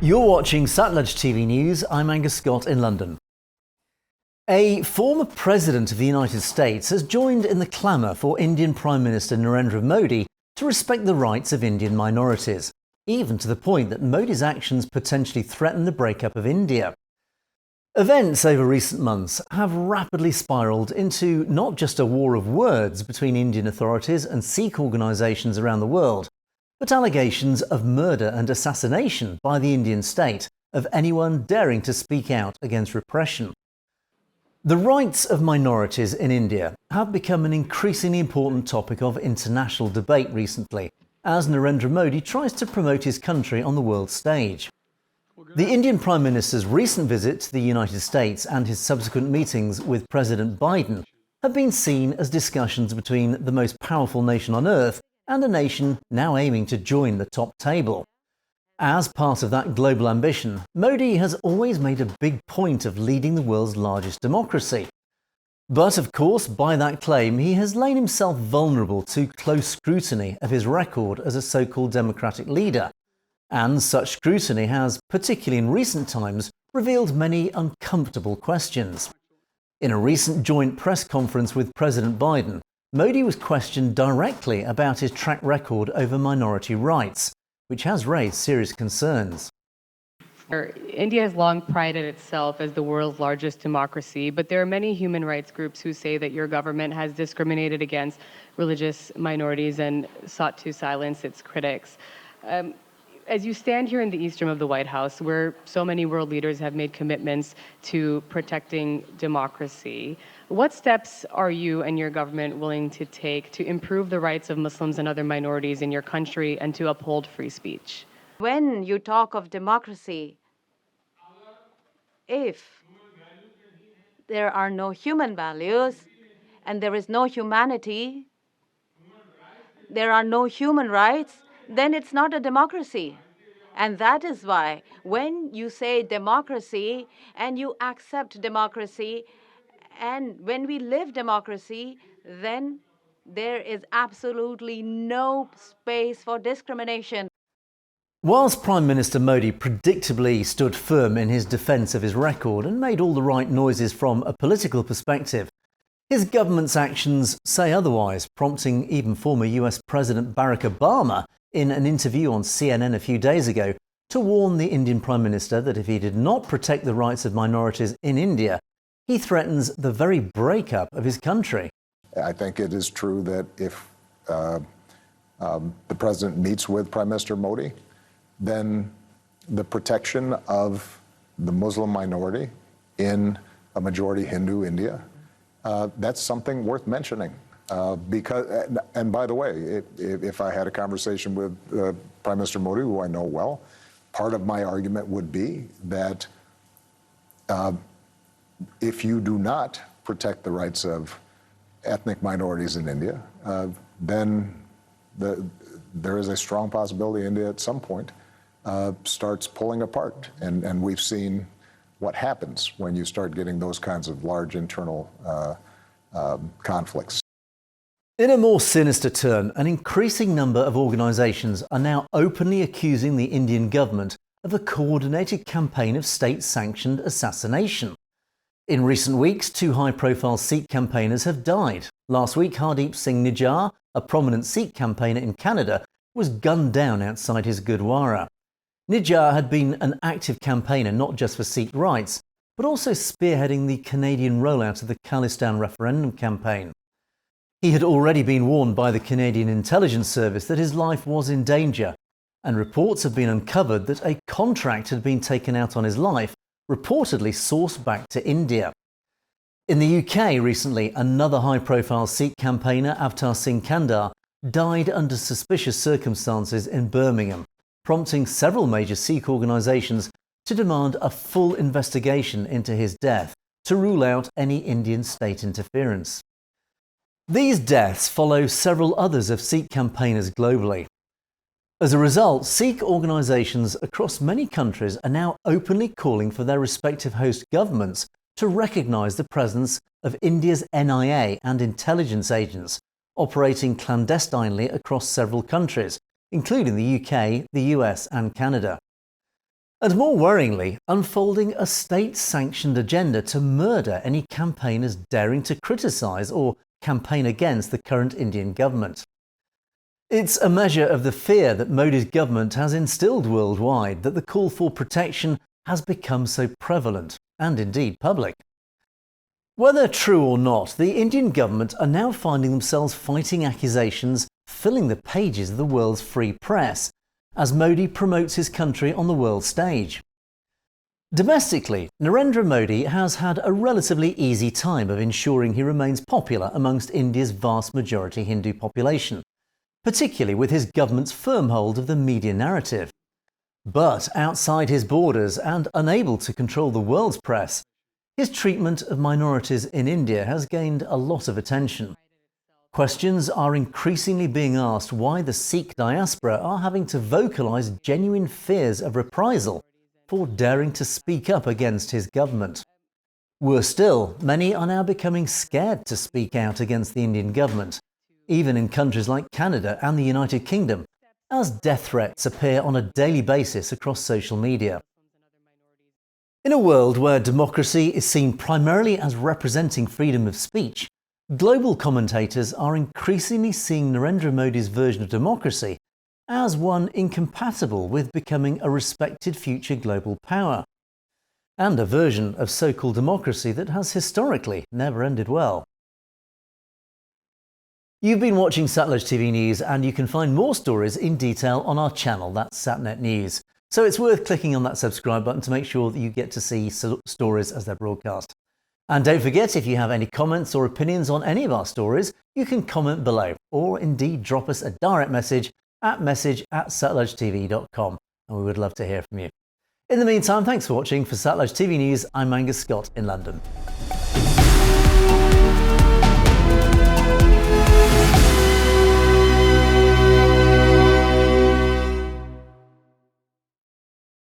You're watching Satluj TV News. I'm Angus Scott in London. A former president of the United States has joined in the clamour for Indian Prime Minister Narendra Modi to respect the rights of Indian minorities, even to the point that Modi's actions potentially threaten the breakup of India. Events over recent months have rapidly spiralled into not just a war of words between Indian authorities and Sikh organisations around the world, but allegations of murder and assassination by the Indian state of anyone daring to speak out against repression. The rights of minorities in India have become an increasingly important topic of international debate recently, as Narendra Modi tries to promote his country on the world stage. The Indian Prime Minister's recent visit to the United States and his subsequent meetings with President Biden have been seen as discussions between the most powerful nation on earth and a nation now aiming to join the top table. As part of that global ambition, Modi has always made a big point of leading the world's largest democracy. But of course, by that claim, he has laid himself vulnerable to close scrutiny of his record as a so-called democratic leader. And such scrutiny has, particularly in recent times, revealed many uncomfortable questions. In a recent joint press conference with President Biden, Modi was questioned directly about his track record over minority rights, which has raised serious concerns. India has long prided itself as the world's largest democracy, but there are many human rights groups who say that your government has discriminated against religious minorities and sought to silence its critics. As you stand here in the east room of the White House, where so many world leaders have made commitments to protecting democracy, what steps are you and your government willing to take to improve the rights of Muslims and other minorities in your country and to uphold free speech? When you talk of democracy, if there are no human values and there is no humanity, there are no human rights, then it's not a democracy. And that is why when you say democracy and you accept democracy, and when we live democracy, then there is absolutely no space for discrimination. Whilst Prime Minister Modi predictably stood firm in his defence of his record and made all the right noises from a political perspective, his government's actions say otherwise, prompting even former US President Barack Obama in an interview on CNN a few days ago to warn the Indian Prime Minister that if he did not protect the rights of minorities in India, he threatens the very breakup of his country. I think it is true that if the President meets with Prime Minister Modi, then the protection of the Muslim minority in a majority Hindu India, that's something worth mentioning. Because, and by the way, if I had a conversation with Prime Minister Modi, who I know well, part of my argument would be that if you do not protect the rights of ethnic minorities in India, then there is a strong possibility India at some point starts pulling apart. And we've seen what happens when you start getting those kinds of large internal conflicts. In a more sinister turn, an increasing number of organisations are now openly accusing the Indian government of a coordinated campaign of state-sanctioned assassination. In recent weeks, two high-profile Sikh campaigners have died. Last week, Hardeep Singh Nijjar, a prominent Sikh campaigner in Canada, was gunned down outside his Gurdwara. Nijjar had been an active campaigner not just for Sikh rights, but also spearheading the Canadian rollout of the Khalistan referendum campaign. He had already been warned by the Canadian Intelligence Service that his life was in danger, and reports have been uncovered that a contract had been taken out on his life, reportedly sourced back to India. In the UK recently, another high-profile Sikh campaigner, Avtar Singh Kandar, died under suspicious circumstances in Birmingham, prompting several major Sikh organisations to demand a full investigation into his death to rule out any Indian state interference. These deaths follow several others of Sikh campaigners globally. As a result, Sikh organisations across many countries are now openly calling for their respective host governments to recognise the presence of India's NIA and intelligence agents operating clandestinely across several countries, including the UK, the US and Canada. And more worryingly, unfolding a state-sanctioned agenda to murder any campaigners daring to criticise or campaign against the current Indian government. It's a measure of the fear that Modi's government has instilled worldwide that the call for protection has become so prevalent, and indeed public. Whether true or not, the Indian government are now finding themselves fighting accusations filling the pages of the world's free press, as Modi promotes his country on the world stage. Domestically, Narendra Modi has had a relatively easy time of ensuring he remains popular amongst India's vast majority Hindu population, particularly with his government's firm hold of the media narrative. But outside his borders and unable to control the world's press, his treatment of minorities in India has gained a lot of attention. Questions are increasingly being asked why the Sikh diaspora are having to vocalise genuine fears of reprisal for daring to speak up against his government. Worse still, many are now becoming scared to speak out against the Indian government, even in countries like Canada and the United Kingdom, as death threats appear on a daily basis across social media. In a world where democracy is seen primarily as representing freedom of speech, global commentators are increasingly seeing Narendra Modi's version of democracy as one incompatible with becoming a respected future global power, and a version of so-called democracy that has historically never ended well. You've been watching Satluj TV News, and you can find more stories in detail on our channel, that's Satnet News. So it's worth clicking on that subscribe button to make sure that you get to see stories as they're broadcast. And don't forget, if you have any comments or opinions on any of our stories, you can comment below, or indeed drop us a direct message at message@satlujtv.com, and we would love to hear from you. In the meantime, thanks for watching. For Satluj TV News, I'm Angus Scott in London.